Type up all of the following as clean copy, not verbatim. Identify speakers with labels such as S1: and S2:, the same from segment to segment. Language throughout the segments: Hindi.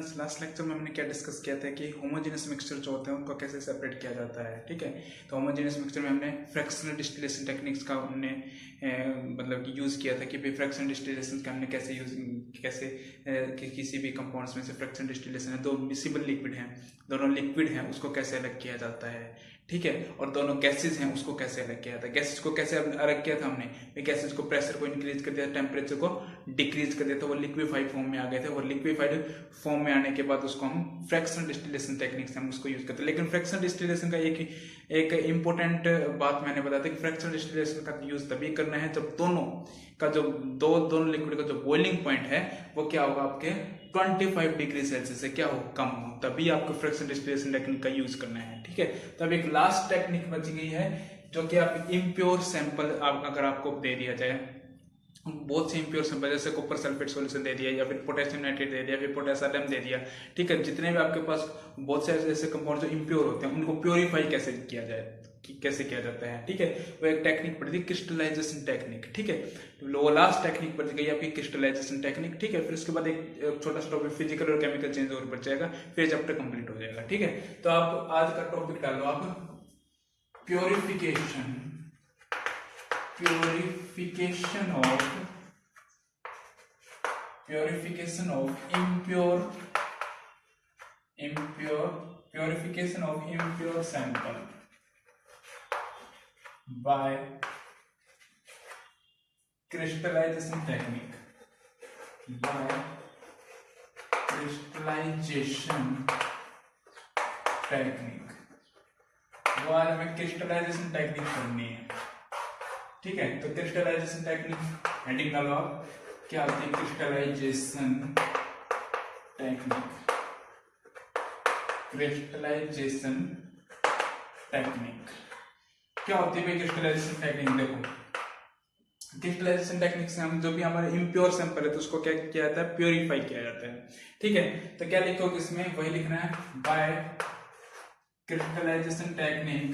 S1: स्टूडेंट्स, लास्ट लेक्चर में हमने क्या डिस्कस किया था कि होमोजेनियस मिक्सचर जो होते हैं उनको कैसे सेपरेट किया जाता है। ठीक है, तो होमोजेनियस मिक्सचर में हमने फ्रैक्शनल डिस्टिलेशन टेक्निक्स का हमने मतलब कि यूज़ किया था कि भाई फ्रैक्शनल डिस्टिलेशन का हमने कैसे कि किसी भी कंपाउंड्स में से फ्रैक्शनल डिस्टिलेशन है, दो मिसिबल लिक्विड हैं, दोनों लिक्विड हैं, उसको कैसे अलग किया जाता है। ठीक है, और दोनों गैसेज हैं उसको कैसे अलग किया था। गैसेज को कैसे अलग किया था हमने, गैसेज को प्रेशर को इंक्रीज कर दिया, टेम्परेचर को डिक्रीज कर दिया, तो वो लिक्विफाइड फॉर्म में आ गए थे। और लिक्विफाइड फॉर्म में आने के बाद उसको हम फ्रैक्शनल डिस्टिलेशन टेक्निक से हम उसको यूज करते हैं। लेकिन फ्रैक्शनल डिस्टिलेशन का एक इंपॉर्टेंट बात मैंने बताया था कि फ्रैक्शनल डिस्टिलेशन का यूज तभी करना है जब दोनों लिक्विड का जो बॉइलिंग पॉइंट है वो क्या होगा, आपके 25 डिग्री सेल्सियस से क्या हो, कम हो, तभी आपको फ्रैक्शनल डिस्टिलेशन टेक्निक का यूज करना है। ठीक है, तब एक लास्ट टेक्निक बच गई है जो कि आप इम्प्योर सैंपल अगर आपको दे दिया जाए, बहुत से इम्प्योर सैंपल जैसे कॉपर सल्फेट सॉल्यूशन दे दिया या फिर पोटेशियम नाइट्रेट दे दिया, फिर पोटेशियम दे दिया। ठीक है, जितने भी आपके पास बहुत से ऐसे कंपाउंड जो इम्प्योर होते हैं उनको प्योरीफाई कैसे किया जाए, कैसे किया जाता है। ठीक है, वो एक टेक्निक पड़ी थी क्रिस्टलाइजेशन टेक्निक। ठीक है, वो लास्ट टेक्निक पड़ गई आपकी क्रिस्टलाइजेशन टेक्निक। ठीक है, फिर उसके बाद एक छोटा सा टॉपिक फिजिकल और केमिकल चेंज और बच जाएगा, फिर चैप्टर कंप्लीट हो जाएगा। ठीक है, तो आप आज का टॉपिक डालो आप purification of impure sample by crystallization technique, वो आज हमें क्रिस्टलाइजेशन टेक्निक करनी है। ठीक है, तो क्रिस्टलाइजेशन टेक्निक हेडिंग डालो आप, क्या होती है क्रिस्टलाइजेशन टेक्निक। क्या होती है क्रिस्टलाइजेशन टेक्निक। देखो, क्रिस्टलाइजेशन टेक्निक से हम जो भी हमारे इम्प्योर सैंपल है तो उसको क्या किया जाता है, प्योरीफाई किया जाता है। ठीक है, तो क्या लिखोगे इसमें, वही लिखना है, by crystallization technique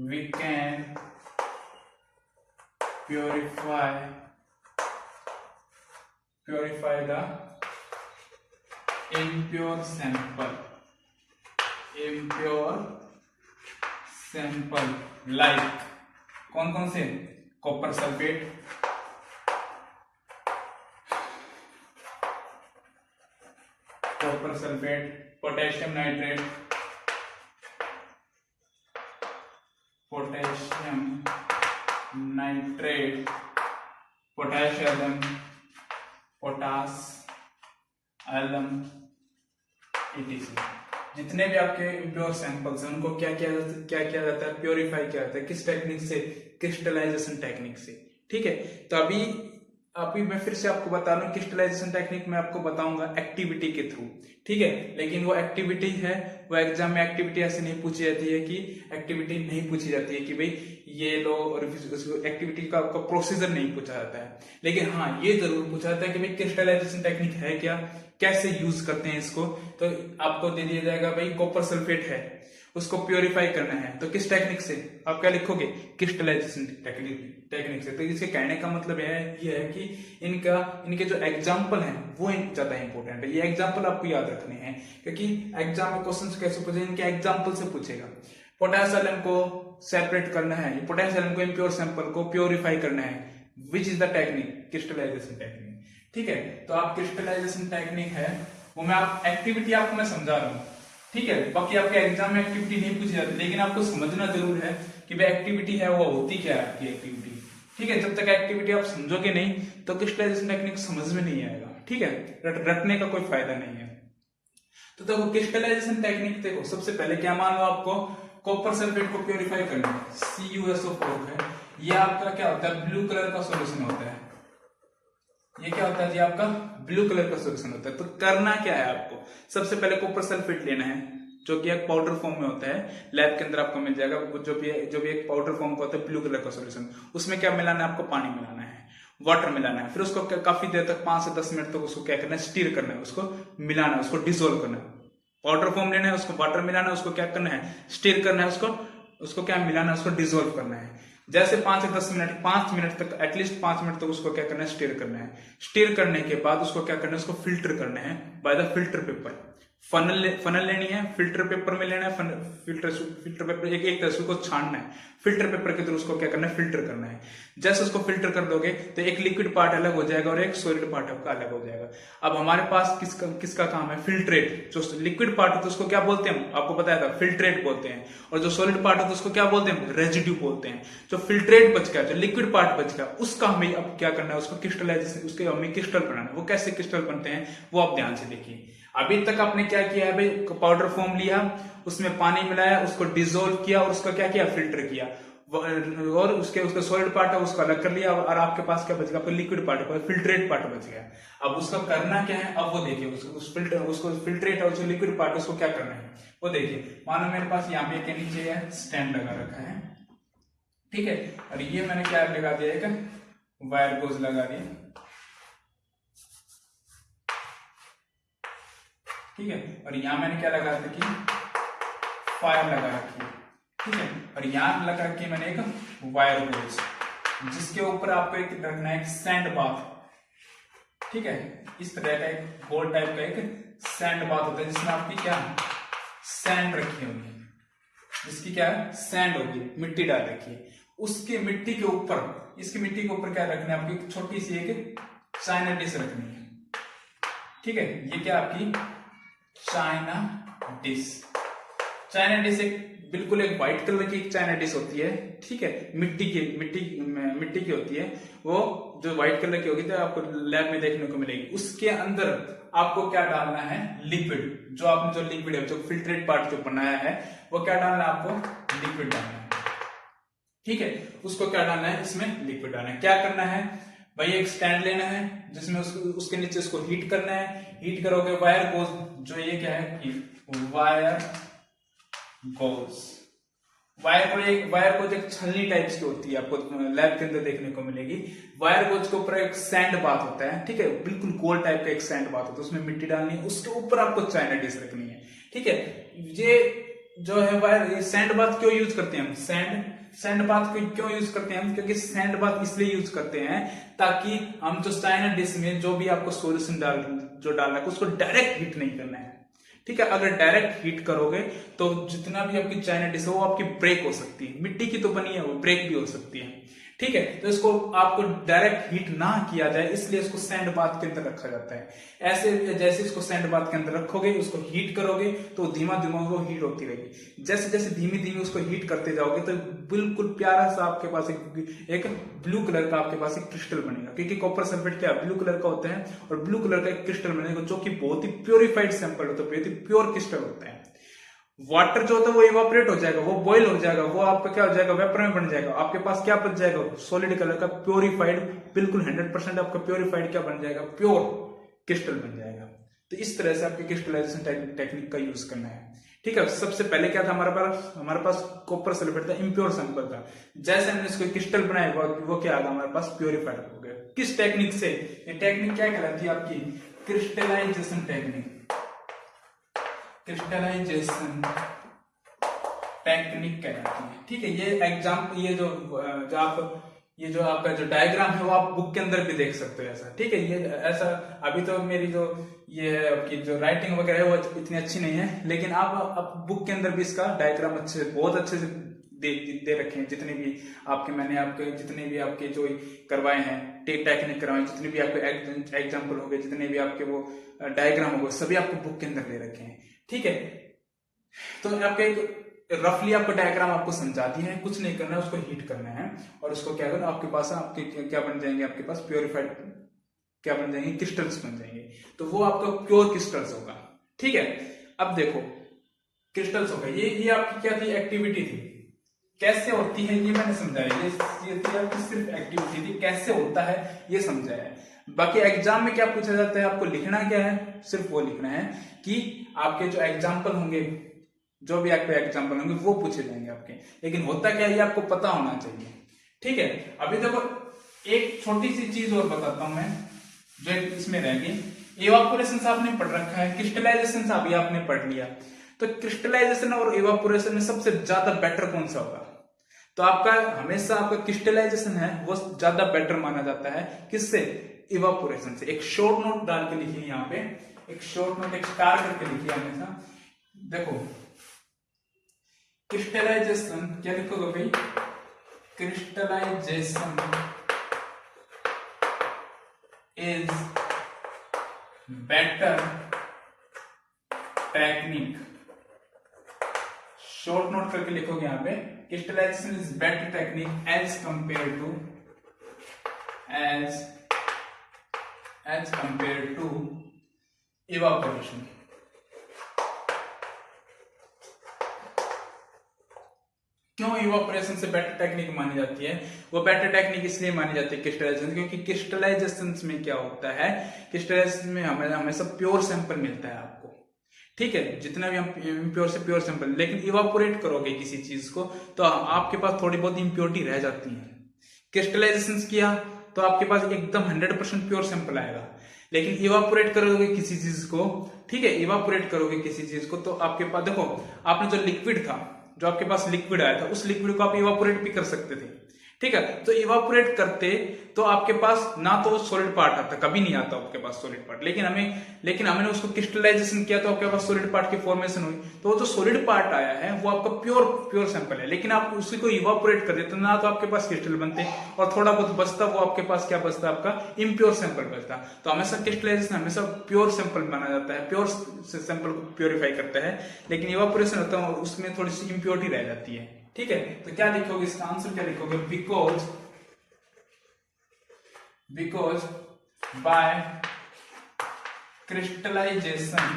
S1: we can purify the impure sample like कौन से, copper sulphate, potassium nitrate, potassium, potash etc। जितने भी आपके इम्प्योर सैंपल्स हैं उनको क्या किया जाता है, प्योरीफाई किया जाता है। किस टेक्निक से, क्रिस्टलाइजेशन टेक्निक से। ठीक है, तो अभी मैं फिर से आपको बता रहा हूँ, क्रिस्टलाइजेशन टेक्निक में आपको बताऊंगा एक्टिविटी के थ्रू। ठीक है, लेकिन वो एक्टिविटी है, वो एग्जाम में एक्टिविटी ऐसे नहीं पूछी जाती है कि भाई ये लो, और एक्टिविटी का आपका प्रोसीजर नहीं पूछा जाता है। लेकिन हाँ, ये जरूर पूछा जाता है कि भाई क्रिस्टलाइजेशन टेक्निक है क्या, कैसे यूज करते हैं इसको। तो आपको दे दिया जाएगा भाई कॉपर सल्फेट है, उसको प्योरीफाई करना है, तो किस टेक्निक से, आप क्या लिखोगे, क्रिस्टलाइजेशन टेक्निक से। तो इसके कहने का मतलब ये है कि इनके जो एग्जाम्पल हैं वो ज्यादा इंपॉर्टेंट है। ये एग्जाम्पल आपको याद रखने हैं, क्योंकि एग्जाम में क्वेश्चन कैसे पूछेगा, इनके एग्जाम्पल से पूछेगा। पोटेशियम को सेपरेट करना है, पोटेशियम को इम्प्योर सैंपल को प्योरीफाई करना है, which is the technique, crystallization technique. ठीक है, तो आप क्रिस्टलाइजेशन टेक्निक है वो एक्टिविटी आपको मैं समझा रहा हूँ। ठीक है, बाकी आपके एग्जाम में एक्टिविटी नहीं पूछी जाती, लेकिन आपको समझना जरूर है कि भाई एक्टिविटी है वो होती क्या है आपकी एक्टिविटी। ठीक है, जब तक एक्टिविटी आप समझोगे नहीं तो क्रिस्टलाइजेशन टेक्निक समझ में नहीं आएगा। ठीक है, रटने का कोई फायदा नहीं है। तो देखो क्रिस्टलाइजेशन टेक्निक, देखो सबसे पहले क्या मान लो, आपको कॉपर सल्फेट को प्योरीफाई करना है, CuSO4 है, ये आपका क्या होता है, ब्लू कलर का सॉल्यूशन होता है। ये क्या होता है जी, आपका ब्लू कलर का सॉल्यूशन होता है। तो करना क्या है, आपको सबसे पहले कॉपर सल्फेट लेना है, जो कि एक पाउडर फॉर्म में होता है, लैब के अंदर आपको मिल जाएगा। जो भी एक पाउडर फॉर्म का होता है ब्लू कलर का सॉल्यूशन, उसमें क्या मिलाना है, आपको पानी मिलाना है, वाटर मिलाना है। फिर उसको काफी देर तक 5 से 10 मिनट तक उसको क्या करना है, स्टीर करना है, उसको मिलाना है, उसको डिसोल्व करना है। पाउडर फॉर्म लेना है, उसको वाटर मिलाना है, उसको क्या करना है, स्टीर करना है, उसको क्या मिलाना है, उसको डिसोल्व करना है। जैसे 5 मिनट तक, एटलीस्ट 5 मिनट तक उसको क्या करना है, स्टीर करना है। स्टीर करने के बाद उसको क्या करना है, उसको फिल्टर करना है by the filter paper. Funnel लेनी है, फिल्टर पेपर में लेना है, फिल्टर पेपर एक तरह से उसको छानना है, फिल्टर पेपर के थ्रू उसको क्या करना है, फिल्टर करना है। जैसे उसको फिल्टर कर दोगे तो एक लिक्विड पार्ट अलग हो जाएगा और एक सॉलिड पार्ट आपका अलग हो जाएगा। अब हमारे पास किसका काम है, फिल्ट्रेट। जो लिक्विड पार्ट होता है उसको क्या बोलते हैं, आपको बताया था, फिल्ट्रेट बोलते हैं। और जो सॉलिड पार्ट होता है उसको क्या बोलते हैं, रेजिड्यू बोलते हैं। जो फिल्ट्रेट बच गया, जो लिक्विड पार्ट बच गया, उसका हमें अब क्या करना है, उसको क्रिस्टलाइजेशन, उसके हमें क्रिस्टल बनाना है। वो कैसे क्रिस्टल बनते हैं वो आप ध्यान से देखिए। अभी तक आपने क्या किया है भाई, पाउडर फॉर्म लिया, उसमें पानी मिलाया, उसको डिसोल्व किया और उसका क्या किया, फिल्टर किया, और उसके सॉलिड पार्ट है उसको अलग कर लिया, और आपके पास क्या बच गया, आपका लिक्विड पार्ट, फिल्ट्रेट पार्ट बच गया। अब उसका करना क्या है, अब वो देखिए, उसको फिल्ट्रेट और जो लिक्विड पार्ट उसको क्या करना है वो देखिए। मानो मेरे पास यहाँ पे के नीचे है स्टैंड लगा रखा है, ठीक है, और ये मैंने क्या लगा दिया, एक वायर गोज लगा दिया, ठीक है, और यहां मैंने क्या लगा रखी, फायर लगा रखी है, ठीक है, और यहां लगा रखी मैंने एक वायर गोज, जिसके ऊपर आपको एक रखना है एक सैंड बाथ, ठीक है, इस तरह का एक गोल टाइप का एक सैंड बाथ होता है, जिसमें आपकी क्या सैंड रखी होगी, जिसकी क्या है सैंड होगी, मिट्टी डाल रखी है। उसकी मिट्टी के ऊपर, इसकी मिट्टी के ऊपर क्या रखना है, आपकी छोटी सी एक चाइना डिश रखनी है, ठीक है, ये क्या आपकी चाइना डिश। चाइना डिश एक बिल्कुल एक व्हाइट कलर की एक चाइना डिश होती है, ठीक है, मिट्टी की होती है, वो जो व्हाइट कलर की होगी तो आपको लैब में देखने को मिलेगी। उसके अंदर आपको क्या डालना है, लिक्विड, जो आपने जो लिक्विड है, जो फिल्ट्रेट पार्ट जो बनाया है, वो क्या डालना है आपको, लिक्विड डालना है, ठीक है, उसको क्या डालना है, इसमें लिक्विड डालना है। क्या करना है भाई, एक स्टैंड लेना है जिसमें उसके नीचे उसको हीट करना है। हीट करोगे वायर गोज, जो ये क्या है कि वायर गोज, वायर गोज एक छलनी टाइप की होती है, आपको लैब के अंदर देखने को मिलेगी। वायर गोज के ऊपर एक सैंड बाथ होता है, ठीक है, बिल्कुल गोल टाइप का एक सैंड बाथ होता है, उसमें मिट्टी डालनी है, उसके ऊपर आपको चाइना डिश रखनी है, ठीक है। ये जो है वायर सैंड बाथ क्यों यूज करते हैं हम, सैंड बाथ को क्यों यूज करते हैं हम, क्योंकि सैंड बाथ इसलिए यूज करते हैं ताकि हम जो चाइना डिश में जो भी आपको सोल्यूशन डालना है उसको डायरेक्ट हीट नहीं करना है, ठीक है। अगर डायरेक्ट हीट करोगे तो जितना भी आपकी चाइना डिश है वो आपकी ब्रेक हो सकती है, मिट्टी की तो बनी है, वो ब्रेक भी हो सकती है, ठीक है। तो इसको आपको डायरेक्ट हीट ना किया जाए, इसलिए इसको सैंड बाथ के अंदर रखा जाता है। ऐसे जैसे इसको सैंड बाथ के अंदर रखोगे, उसको हीट करोगे तो धीमा धीमा वो हीट होती रहेगी। जैसे जैसे धीमे धीमे उसको हीट करते जाओगे तो बिल्कुल प्यारा सा आपके पास एक ब्लू कलर का आपके पास एक क्रिस्टल बनेगा, क्योंकि कॉपर सल्फेट क्या ब्लू कलर का होता है, और ब्लू कलर का एक क्रिस्टल बनेगा जो कि बहुत ही प्योरीफाइड सैंपल होता है, बहुत ही प्योर क्रिस्टल होता है। वाटर जो होता है वो इवापोरेट हो जाएगा, वो बॉयल हो जाएगा, वो आपका क्या हो जाएगा, वेपर में बन जाएगा, आपके पास क्या बच जाएगा, सॉलिड कलर का प्योरीफाइड, बिल्कुल 100% आपका प्योरीफाइड क्या बन जाएगा, प्योर क्रिस्टल बन जाएगा। तो इस तरह से आपके क्रिस्टलाइजेशन टेक्निक का यूज करना है, ठीक है। सबसे पहले क्या था हमारे पास कॉपर सल्फेट था, इम्प्योर सैंपल था, जैसे हमने इसको क्रिस्टल बनाया वो क्या आ गया हमारे पास, प्योरीफाइड हो गया। किस टेक्निक से, ये टेक्निक क्या कहलाती है आपकी, क्रिस्टलाइजेशन टेक्निक, क्रिस्टलाइजेशन टेक्निक कहलाती है, ठीक है। ये एग्जाम्पल, ये जो आपका जो डायग्राम है वो आप बुक के अंदर भी देख सकते हो ऐसा, ठीक है। ये ऐसा अभी तो मेरी जो ये है आपकी जो राइटिंग वगैरह है वो इतनी अच्छी नहीं है, लेकिन आप बुक के अंदर भी इसका डायग्राम बहुत अच्छे से दे रखे हैं, जितने भी जितने भी आपके जो करवाए हैं टेक्निक करवाए, जितने भी आपके एग्जाम्पल हो गए, जितने भी आपके वो डायग्राम हो गए, सभी आपको बुक के अंदर दे रखे हैं, ठीक है। तो आपके एक रफली आपको डायग्राम आपको समझा दिया है, कुछ नहीं करना है, उसको हीट करना है और उसको क्या करना, आपके पास आपके क्या बन जाएंगे, आपके पास प्योरीफाइड क्या बन जाएंगे, क्रिस्टल्स बन जाएंगे, तो वो आपका प्योर क्रिस्टल्स होगा, ठीक है। अब देखो क्रिस्टल्स हो गए, ये आपकी क्या थी, एक्टिविटी थी, कैसे होती है ये मैंने समझाया, ये थी आपकी सिर्फ एक्टिविटी थी, कैसे होता है ये समझाया है। बाकी एग्जाम में क्या पूछा जाता है, आपको लिखना क्या है, सिर्फ वो लिखना है कि आपके जो एग्जाम्पल होंगे, जो भी आपके एग्जाम्पल होंगे वो पूछे जाएंगे आपके, लेकिन होता क्या है ये आपको पता होना चाहिए, ठीक है। अभी देखो एक छोटी सी चीज और बताता हूं मैं, जो इसमें रह गई, इवापोरेशन आपने पढ़ रखा है, क्रिस्टलाइजेशन अभी आपने पढ़ लिया, तो क्रिस्टलाइजेशन और इवापोरेशन में सबसे ज्यादा बेटर कौन सा होगा, तो आपका हमेशा आपका क्रिस्टलाइजेशन है वो ज्यादा बेटर माना जाता है, किससे? इवापोरेशन से। एक शॉर्ट नोट डाल के लिखिए यहाँ पे, एक शॉर्ट नोट एक स्टार करके लिखिए हमेशा। देखो क्रिस्टलाइजेशन क्या लिखोगे भाई? Crystallization is better technique. Short note करके लिखोगे यहाँ पे, crystallization is better technique as compare to evaporation. क्यों इवापोरेशन से बेटर टेक्निक मानी जाती है? वो बेटर टेक्निक इसलिए मानी जाती है क्रिस्टलाइजेशन, क्योंकि क्रिस्टलाइजेशन में क्या होता है, क्रिस्टलाइजेशन में हमें हमेशा प्योर सैंपल मिलता है आपको, ठीक है, जितना भी हम इम्प्योर से प्योर सैंपल। लेकिन इवापोरेट करोगे किसी चीज को तो आपके पास थोड़ी बहुत इम्प्योरिटी रह जाती है। क्रिस्टलाइजेशन किया तो आपके पास एकदम 100% प्योर सैंपल आएगा। लेकिन इवापोरेट करोगे किसी चीज को, ठीक है, इवापोरेट करोगे किसी चीज को तो आपके पास, देखो आपने जो लिक्विड था, जो आपके पास लिक्विड आया था, उस लिक्विड को आप इवापोरेट भी कर सकते थे, ठीक है। तो इवापोरेट करते तो आपके पास ना तो सॉलिड पार्ट आता, कभी नहीं आता आपके पास सॉलिड पार्ट, लेकिन हमने उसको क्रिस्टलाइजेशन किया तो आपके पास सॉलिड पार्ट की फॉर्मेशन हुई। तो वो जो सॉलिड पार्ट आया है वो आपका प्योर सैंपल है। लेकिन आप उसी को इवापोरेट कर देते ना तो आपके पास क्रिस्टल बनते और थोड़ा बहुत बचता, वो आपके पास क्या बचता? आपका इम्प्योर सैंपल बचता। तो हमेशा क्रिस्टलाइजेशन हमेशा प्योर सैंपल माना जाता है, प्योर सैंपल को प्योरीफाई करता है। लेकिन इवापोरेशन होता है उसमें थोड़ी सी इम्प्योरिटी रह जाती है, ठीक है। तो क्या लिखोगे इसका आंसर? क्या लिखोगे? Because by crystallization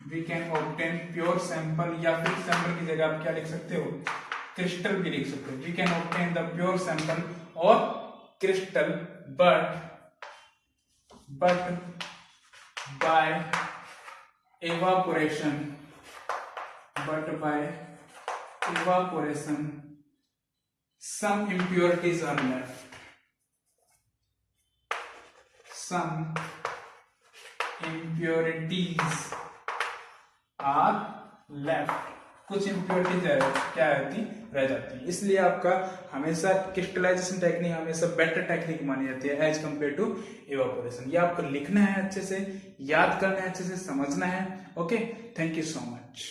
S1: we can obtain pure sample या फिर सैंपल की जगह आप क्या लिख सकते हो? क्रिस्टल भी लिख सकते हो। We can obtain the pure sample और crystal but by evaporation some impurities are left, कुछ इम्प्योरिटीज क्या रह जाती है। इसलिए आपका हमेशा क्रिस्टलाइजेशन टेक्निक हमेशा बेटर टेक्निक मानी जाती है एज कंपेयर टू इवापोरेशन। ये आपको लिखना है, अच्छे से याद करना है, अच्छे से समझना है। Okay, thank you so much.